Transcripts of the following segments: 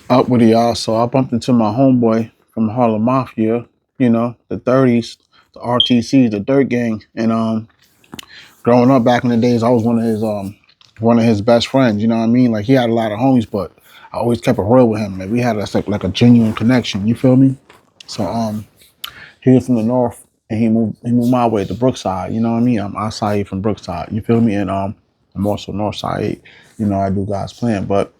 Up with it, y'all. So I bumped into my homeboy from Harlem Mafia, the 30s, the RTCs, the Dirt Gang. And growing up back in the days, I was one of his best friends, you know what I mean? Like he had a lot of homies, but I always kept it real with him. Like we had like a genuine connection, you feel me? So he was from the north and he moved my way to Brookside, you know what I mean? I'm outside from Brookside, you feel me? And I'm also north side, I do God's plan. But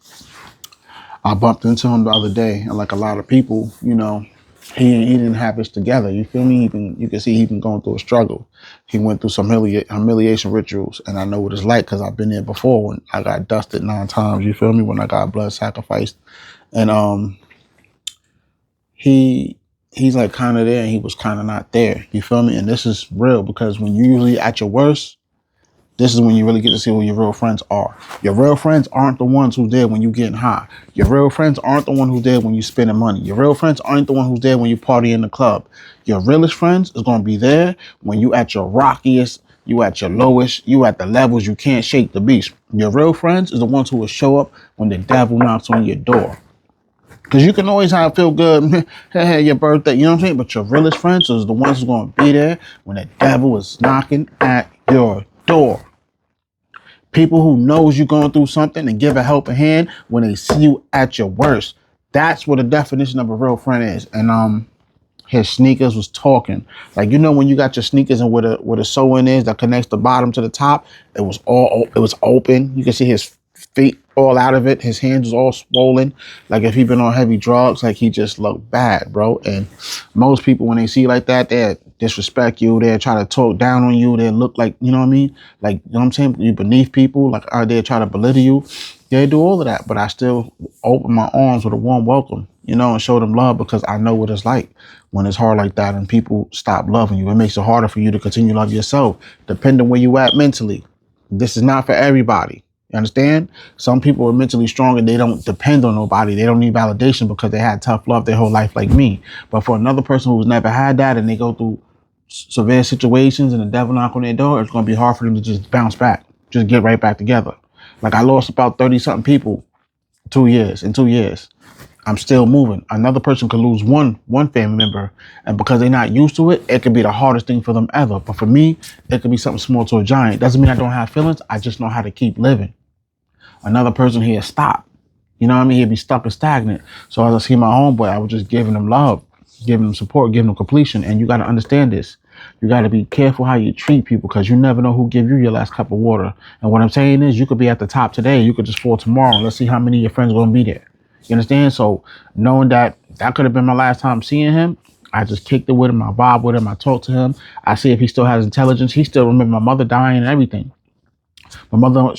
I bumped into him the other day, and like a lot of people, he didn't have his together. You feel me? You can see he been going through a struggle. He went through some humiliation rituals, and I know what it's like because I've been there before when I got dusted 9 times. You feel me? When I got blood sacrificed, and he he's like kind of there, and he was kind of not there. You feel me? And this is real because when you usually at your worst, this is when you really get to see who your real friends are. Your real friends aren't the ones who's there when you getting high. Your real friends aren't the one who's there when you spending money. Your real friends aren't the one who's there when you party in the club. Your realest friends is gonna be there when you at your rockiest, you at your lowest, you at the levels you can't shake the beast. Your real friends is the ones who will show up when the devil knocks on your door. Cause you can always have feel good, hey, your birthday, you know what I'm saying? But your realest friends is the ones who's gonna be there when the devil is knocking at your door. People who knows you're going through something and give a helping hand when they see you at your worst. That's what the definition of a real friend is. And his sneakers was talking. Like when you got your sneakers and where the sew in is that connects the bottom to the top, it was open. You can see his feet all out of it. His hands was all swollen. Like if he been on heavy drugs, like he just looked bad, bro. And most people when they see like that, they disrespect you. They try to talk down on you. They look like, you know what I mean? Like, you know what I'm saying? You beneath people. Like they try to belittle you. They do all of that, but I still open my arms with a warm welcome, and show them love because I know what it's like when it's hard like that and people stop loving you. It makes it harder for you to continue to love yourself, depending where you at mentally. This is not for everybody. You understand? Some people are mentally strong and they don't depend on nobody. They don't need validation because they had tough love their whole life like me. But for another person who's never had that and they go through severe situations and the devil knock on their door, it's going to be hard for them to just bounce back, just get right back together. Like I lost about 30 something people 2 years. In 2 years, I'm still moving. Another person could lose one family member, and because they're not used to it, it could be the hardest thing for them ever. But for me, it could be something small to a giant. Doesn't mean I don't have feelings. I just know how to keep living. Another person here stop. You know what I mean? He'd be stuck and stagnant. So as I see my homeboy, I was just giving him love, giving him support, giving him completion. And you got to understand this. You got to be careful how you treat people because you never know who give you your last cup of water. And what I'm saying is you could be at the top today. You could just fall tomorrow. Let's see how many of your friends are going to be there. You understand? So knowing that could have been my last time seeing him, I just kicked it with him. I vibe with him. I talked to him. I see if he still has intelligence. He still remember my mother dying and everything. My mother,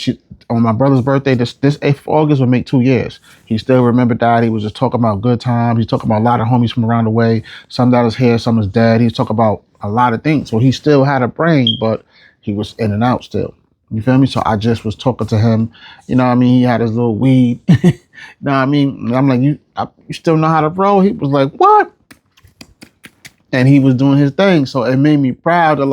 on my brother's birthday, this 8th of August will make 2 years. He still remembered that. He was just talking about good times. He's talking about a lot of homies from around the way. Some that is here, some is dead. He's talking about a lot of things. So he still had a brain, but he was in and out still. You feel me? So I just was talking to him. You know what I mean? He had his little weed. You know what I mean? And I'm like, you still know how to roll? He was like, what? And he was doing his thing. So it made me proud to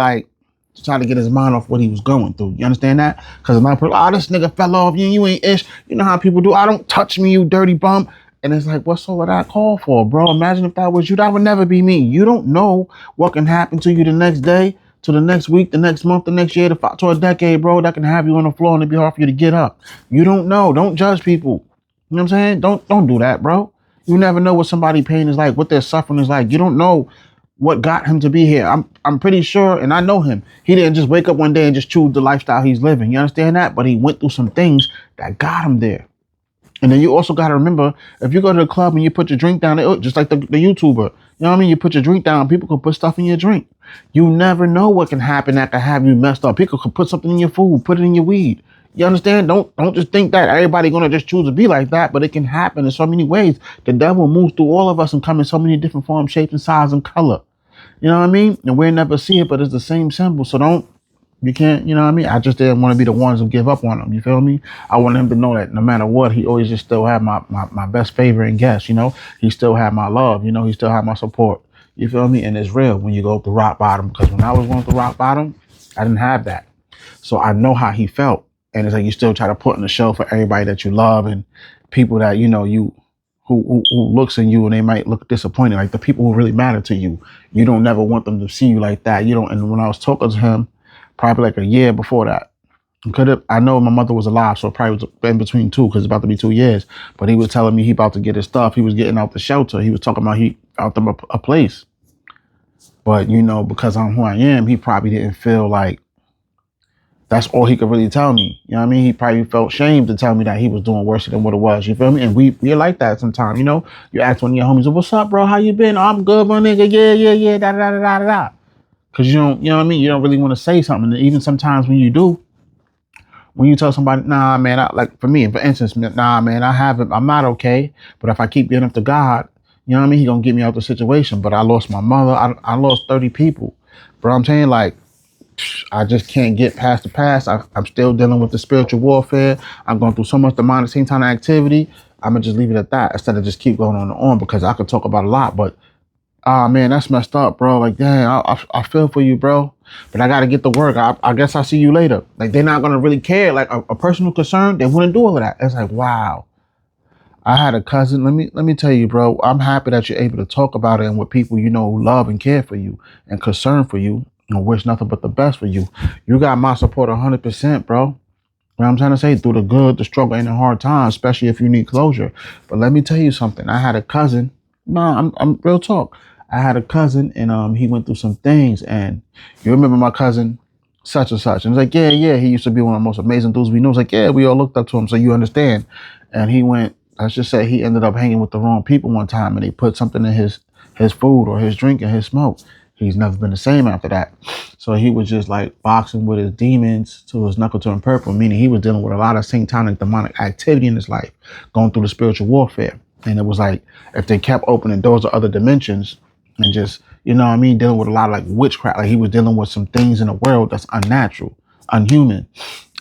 try to get his mind off what he was going through. You understand that? Because a lot of people, this nigga fell off. You ain't ish. You know how people do. I don't touch me, you dirty bum. And it's like, what's all of that call for, bro? Imagine if that was you. That would never be me. You don't know what can happen to you the next day, to the next week, the next month, the next year, to a decade, bro. That can have you on the floor and it'd be hard for you to get up. You don't know. Don't judge people. You know what I'm saying? Don't do that, bro. You never know what somebody's pain is like, what their suffering is like. You don't know what got him to be here. I'm pretty sure, and I know him. He didn't just wake up one day and just choose the lifestyle he's living. You understand that? But he went through some things that got him there. And then you also got to remember, if you go to the club and you put your drink down, just like the YouTuber, you know what I mean? You put your drink down, people can put stuff in your drink. You never know what can happen that can have you messed up. People could put something in your food, put it in your weed. You understand? Don't just think that everybody gonna just choose to be like that, but it can happen in so many ways. The devil moves through all of us and come in so many different forms, shapes, and size and color. You know what I mean? And we'll never see it, but it's the same symbol. So you can't, you know what I mean? I just didn't want to be the ones who give up on him. You feel me? I wanted him to know that no matter what, he always just still had my best favorite and guest, He still had my love, he still had my support. You feel me? And it's real when you go through rock bottom. Because when I was going through rock bottom, I didn't have that. So I know how he felt. And it's like you still try to put in the show for everybody that you love and people that, who looks in you and they might look disappointed. Like the people who really matter to you, you don't never want them to see you like that. You don't. And when I was talking to him, probably like a year before that, could have. I know my mother was alive, so it probably was in between two because it's about to be 2 years. But he was telling me he about to get his stuff. He was getting out the shelter. He was talking about he out them a place. But you know, because I'm who I am, he probably didn't feel like that's all he could really tell me. You know what I mean? He probably felt shamed to tell me that he was doing worse than what it was. You feel me? And we're like that sometimes, you know? You ask one of your homies, what's up, bro? How you been? Oh, I'm good, my nigga. Yeah, da da da da da. Cause you don't, you know what I mean? You don't really want to say something. And even sometimes when you do, when you tell somebody, nah, man, like for me, for instance, nah, man, I'm not okay. But if I keep getting up to God, you know what I mean? He gonna get me out the situation. But I lost my mother. I lost 30 people. Bro, I'm saying like, I just can't get past the past. I'm still dealing with the spiritual warfare. I'm going through so much demonic same kind of activity. I'm gonna just leave it at that instead of just keep going on and on because I could talk about a lot. But man, that's messed up, bro. Like, dang, I feel for you, bro. But I got to get to work. I guess I'll see you later. Like, they're not gonna really care. Like a personal concern, they wouldn't do all of that. It's like, wow. I had a cousin. Let me tell you, bro. I'm happy that you're able to talk about it and with people you know who love and care for you and concern for you and wish nothing but the best for you. You got my support 100%, bro. You know what I'm trying to say? Through the good, the struggle, and the hard times, especially if you need closure. But let me tell you something. I had a cousin. No, I'm real talk. I had a cousin, and he went through some things. And you remember my cousin, such and such. And it's like, yeah. He used to be one of the most amazing dudes we knew. It's like, yeah, we all looked up to him, so you understand. And he went. Let's just say he ended up hanging with the wrong people one time, and they put something in his food or his drink and his smoke. He's never been the same after that. So he was just like boxing with his demons till his knuckle turned purple, meaning he was dealing with a lot of satanic demonic activity in his life, going through the spiritual warfare. And it was like, if they kept opening doors to other dimensions and just, you know what I mean, dealing with a lot of like witchcraft, like he was dealing with some things in the world that's unnatural, unhuman.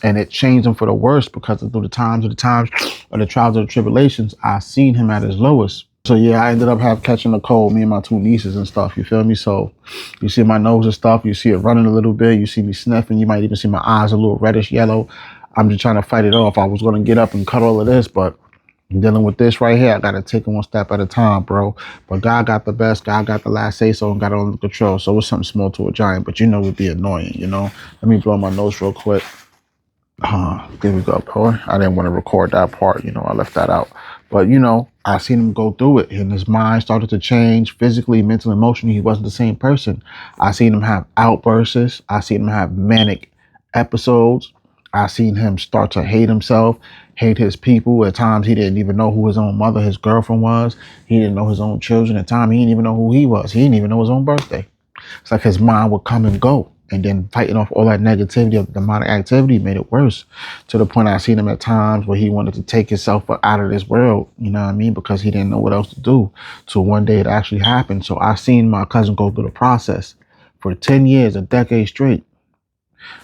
And it changed him for the worse because through the times of the trials of the tribulations, I seen him at his lowest. So yeah, I ended up catching a cold, me and my two nieces and stuff, you feel me? So you see my nose and stuff, you see it running a little bit, you see me sniffing, you might even see my eyes a little reddish yellow. I'm just trying to fight it off. I was going to get up and cut all of this, but I'm dealing with this right here. I got to take it one step at a time, bro. But God got the best, God got the last say so and got it under control. So it's something small to a giant, but you know it'd be annoying, you know? Let me blow my nose real quick. There we go, bro. I didn't want to record that part, you know, I left that out. But, you know, I seen him go through it and his mind started to change physically, mentally, emotionally. He wasn't the same person. I seen him have outbursts. I seen him have manic episodes. I seen him start to hate himself, hate his people. At times, he didn't even know who his own mother, his girlfriend was. He didn't know his own children. At times, he didn't even know who he was. He didn't even know his own birthday. It's like his mind would come and go. And then fighting off all that negativity of demonic activity made it worse to the point I seen him at times where he wanted to take himself out of this world, you know what I mean? Because he didn't know what else to do. So one day it actually happened. So I seen my cousin go through the process for 10 years, a decade straight.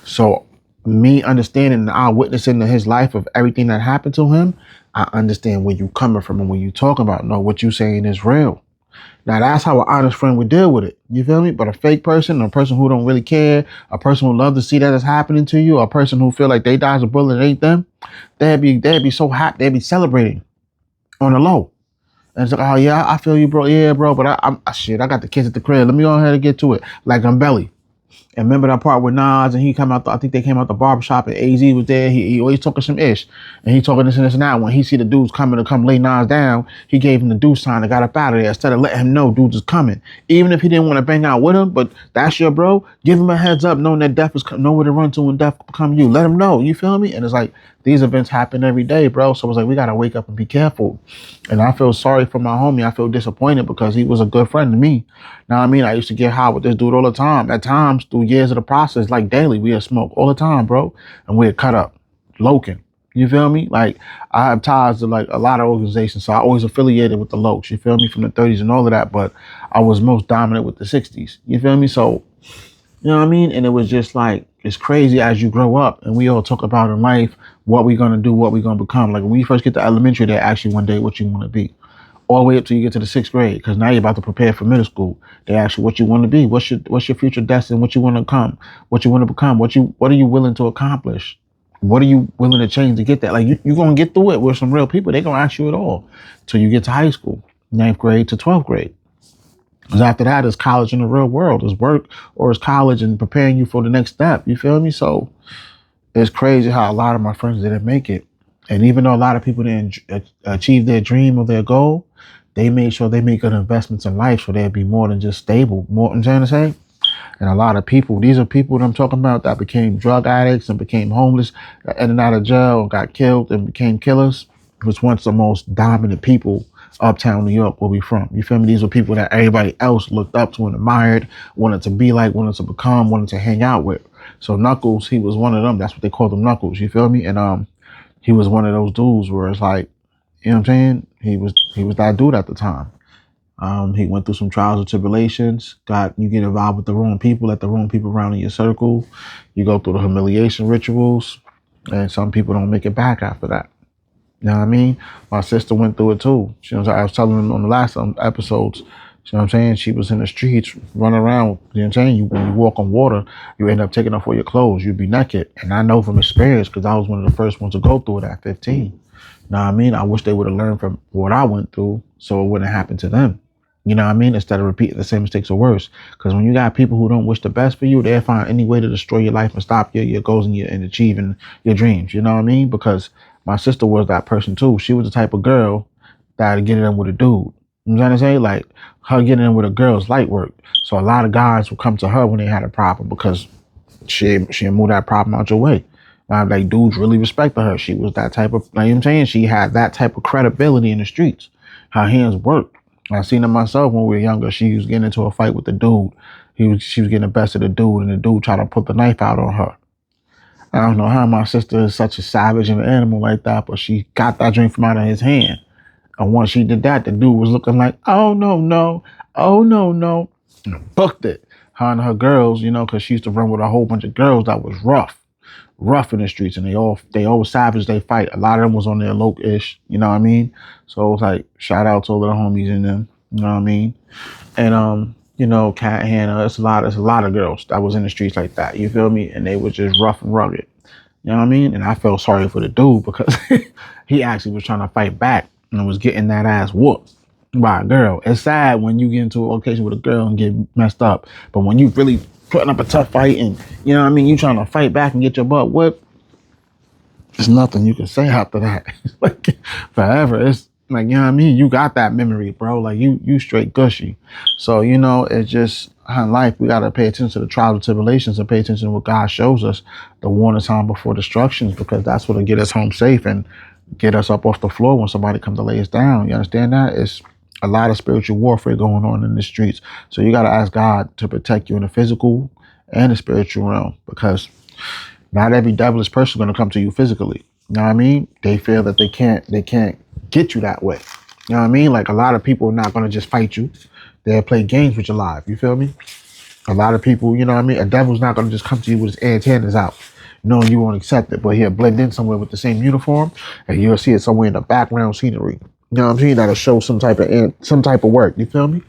So me understanding and I witnessing his life of everything that happened to him, I understand where you coming from and when you talking about, no, what you saying is real. Now that's how an honest friend would deal with it. You feel me? But a fake person, a person who don't really care, a person who love to see that it's happening to you, a person who feel like they dodged a bullet and ain't them, they'd be so happy, they'd be celebrating on the low. And it's like, oh yeah, I feel you, bro. Yeah, bro. But I got the kids at the crib. Let me go ahead and get to it. Like I'm Belly. And remember that part with Nas and he come out, I think they came out the barbershop and AZ was there. He always talking some ish. And he talking this and this and that. When he see the dudes coming to come lay Nas down, he gave him the deuce sign and got up out of there instead of letting him know dudes is coming. Even if he didn't want to bang out with him, but that's your bro, give him a heads up knowing that death is nowhere to run to when death become you. Let him know, you feel me? And it's like, these events happen every day, bro. So it's like, we got to wake up and be careful. And I feel sorry for my homie. I feel disappointed because he was a good friend to me. Now, I mean, I used to get high with this dude all the time. At times, through years of the process, like daily, we had smoke all the time, bro. And we had cut up, Loken. You feel me? Like, I have ties to like a lot of organizations. So I always affiliated with the Lokes, you feel me? From the 30s and all of that. But I was most dominant with the 60s. You feel me? So, you know what I mean? And it was just like, it's crazy as you grow up and we all talk about in life, what we're going to do, what we're going to become. Like when you first get to elementary, they ask you one day what you want to be. All the way up till you get to the 6th grade, because now you're about to prepare for middle school. They ask you what you want to be. What's your future destiny? What you want to become? What you want to become? What are you willing to accomplish? What are you willing to change to get that? Like you're gonna get through it with some real people. They're gonna ask you it all till you get to high school, ninth grade to 12th grade. Because after that is college in the real world, is work or is college and preparing you for the next step. You feel me? So it's crazy how a lot of my friends didn't make it. And even though a lot of people didn't achieve their dream or their goal, they made sure they make good investments in life so they'd be more than just stable. More, I'm trying to say? And a lot of people, these are people that I'm talking about that became drug addicts and became homeless, got in and out of jail, got killed and became killers. It was once the most dominant people uptown New York where we from. You feel me? These were people that everybody else looked up to and admired, wanted to be like, wanted to become, wanted to hang out with. So Knuckles, he was one of them. That's what they called him, Knuckles. You feel me? And he was one of those dudes where it's like, you know what I'm saying? He was that dude at the time. He went through some trials and tribulations. You get involved with the wrong people, let the wrong people around in your circle. You go through the humiliation rituals, and some people don't make it back after that. You know what I mean? My sister went through it too. She was, I was telling them on the last episodes. You know what I'm saying? She was in the streets running around. You know what I'm saying? When you walk on water, you end up taking off all your clothes. You'd be naked. And I know from experience because I was one of the first ones to go through it at 15. You know what I mean? I wish they would have learned from what I went through so it wouldn't happen to them. You know what I mean? Instead of repeating the same mistakes or worse. Because when you got people who don't wish the best for you, they'll find any way to destroy your life and stop your goals and achieving your dreams. You know what I mean? Because my sister was that person too. She was the type of girl that'd get it in with a dude. You know what I'm saying? Like her getting in with a girl is light work. So a lot of guys would come to her when they had a problem because she'd move that problem out your way. Like dudes really respected her. She was that type of, you know what I'm saying? She had that type of credibility in the streets. Her hands worked. I seen it myself when we were younger. She was getting into a fight with the dude. She was getting the best of the dude, and the dude tried to put the knife out on her. I don't know how my sister is such a savage and an animal like that, but she got that drink from out of his hand. And once she did that, the dude was looking like, oh no, no, oh no, no. And booked it. Her and her girls, you know, because she used to run with a whole bunch of girls that was rough in the streets, and they all savage. They fight. A lot of them was on their loc-ish, you know what I mean? So it was like shout out to all the homies in them, you know what I mean? And you know, Cat Hannah, it's a lot of girls that was in the streets like that. You feel me? And they were just rough and rugged. You know what I mean? And I felt sorry for the dude because he actually was trying to fight back and was getting that ass whooped by a girl. It's sad when you get into a location with a girl and get messed up, but when you really putting up a tough fight and, you know what I mean, you trying to fight back and get your butt whipped, there's nothing you can say after that. Like forever. It's like, you know what I mean? You got that memory, bro. Like you straight gushy. So, you know, it's just in life, we got to pay attention to the trials and tribulations and pay attention to what God shows us, the warning time before destructions, because that's what'll get us home safe and get us up off the floor when somebody comes to lay us down. You understand that? It's a lot of spiritual warfare going on in the streets. So you got to ask God to protect you in the physical and the spiritual realm, because not every devilish person is going to come to you physically. You know what I mean? They feel that they can't get you that way. You know what I mean? Like a lot of people are not going to just fight you. They'll play games with your life. You feel me? A lot of people, you know what I mean? A devil's not going to just come to you with his antennas out, knowing you won't accept it, but he'll blend in somewhere with the same uniform, and you'll see it somewhere in the background scenery. You know what I'm saying? That'll show some type of work. You feel me?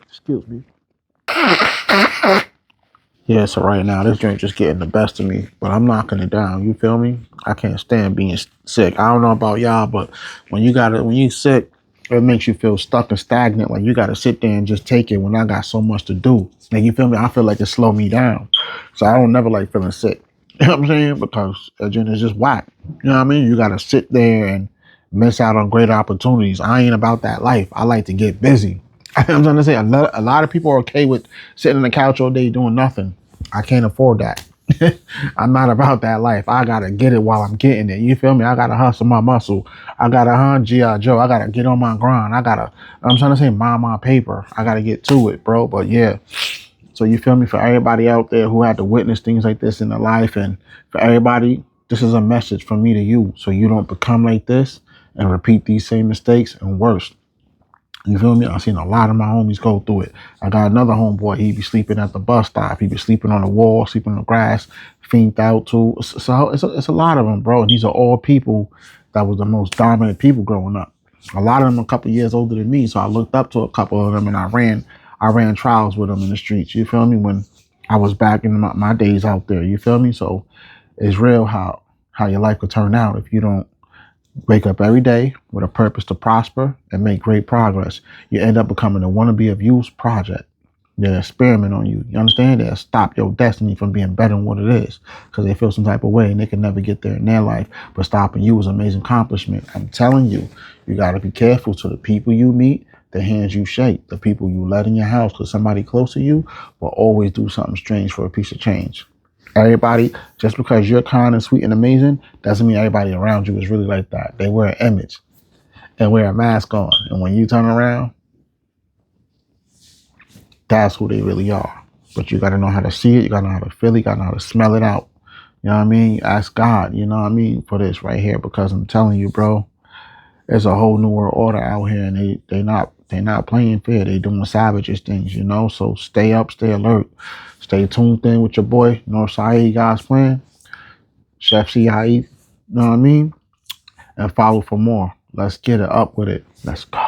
Excuse me. Yeah, so right now this drink just getting the best of me, but I'm knocking it down. You feel me? I can't stand being sick. I don't know about y'all, but when you sick, it makes you feel stuck and stagnant. Like you gotta sit there and just take it when I got so much to do. Like you feel me? I feel like it slowed me down. So I don't never like feeling sick. You know what I'm saying? Because it's just whack. You know what I mean? You gotta sit there and miss out on great opportunities. I ain't about that life. I like to get busy. I'm trying to say a lot of people are okay with sitting on the couch all day doing nothing. I can't afford that. I'm not about that life. I gotta get it while I'm getting it. You feel me? I gotta hustle my muscle. I gotta hunt G.I. Joe. I gotta get on my grind. I'm trying to say mind my paper. I gotta get to it, bro. But yeah. So you feel me? For everybody out there who had to witness things like this in their life, and for everybody, this is a message from me to you. So you don't become like this and repeat these same mistakes and worse. You feel me? I've seen a lot of my homies go through it. I got another homeboy. He be sleeping at the bus stop. He be sleeping on the wall, sleeping on the grass, fiended out too. So it's a lot of them, bro. And these are all people that was the most dominant people growing up. A lot of them a couple years older than me. So I looked up to a couple of them, and I ran trials with them in the streets. You feel me? When I was back in my days out there. You feel me? So it's real how your life could turn out if you don't wake up every day with a purpose to prosper and make great progress. You end up becoming a wannabe of use project. They experiment on you. You understand? They'll stop your destiny from being better than what it is because they feel some type of way and they can never get there in their life. But stopping you is an amazing accomplishment. I'm telling you, you got to be careful to the people you meet, the hands you shake, the people you let in your house because somebody close to you will always do something strange for a piece of change. Everybody, just because you're kind and sweet and amazing, doesn't mean everybody around you is really like that. They wear an image and wear a mask on. And when you turn around, that's who they really are. But you got to know how to see it. You got to know how to feel it. You got to know how to smell it out. You know what I mean? Ask God, you know what I mean, for this right here. Because I'm telling you, bro, there's a whole new world order out here, and they not playing fair. They doing savages things, you know. So stay up, stay alert, stay tuned in with your boy Northside God's Plan, Chef CIE. You know what I mean? And follow for more. Let's get it up with it. Let's go.